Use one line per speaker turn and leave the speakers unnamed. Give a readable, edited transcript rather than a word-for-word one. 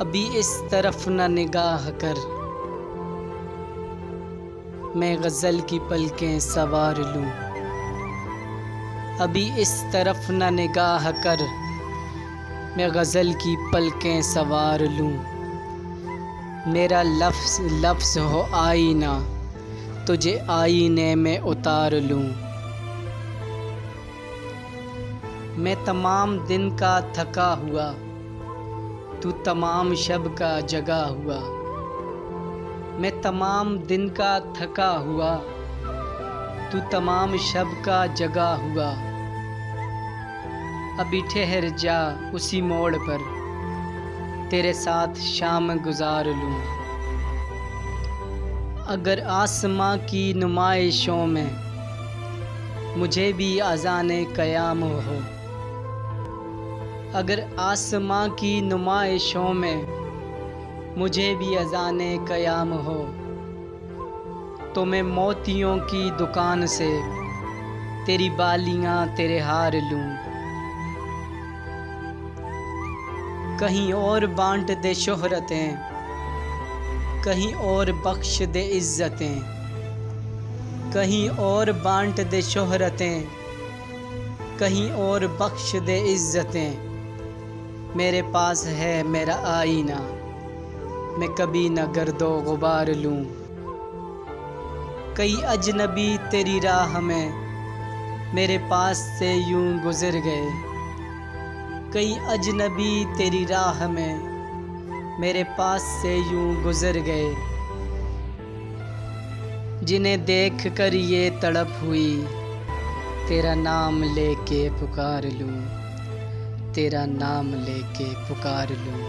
अभी इस तरफ न निगाह कर, मैं गज़ल की पलकें सवार लूँ। अभी इस तरफ न निगाह कर, मैं गज़ल की पलकें सवार लूँ। मेरा लफ्ज़ लफ्ज़ हो आईना, तुझे आईने में उतार लूँ। मैं तमाम दिन का थका हुआ, तू तमाम शब का जगा हुआ। मैं तमाम दिन का थका हुआ, तू तमाम शब का जगा हुआ। अभी ठहर जा उसी मोड़ पर, तेरे साथ शाम गुजार लूँ। अगर आसमां की नुमाइशों में मुझे भी अज़ाने क़याम हो, अगर आसमां की नुमाइशों में मुझे भी अज़ाने क़याम हो, तो मैं मोतियों की दुकान से तेरी बालियां तेरे हार लूँ। कहीं और बांट दे शोहरतें, कहीं और बख्श दे इज़्ज़तें। कहीं और बांट दे शोहरतें, कहीं और बख्श दे इज़्ज़तें। मेरे पास है मेरा आईना, मैं कभी न गर्दो गुबार लूँ। कई अजनबी तेरी राह में मेरे पास से यूं गुज़र गए। कई अजनबी तेरी राह में मेरे पास से यूं गुज़र गए। जिन्हें देख कर ये तड़प हुई, तेरा नाम लेके पुकार लूँ, तेरा नाम लेके पुकार लूँ।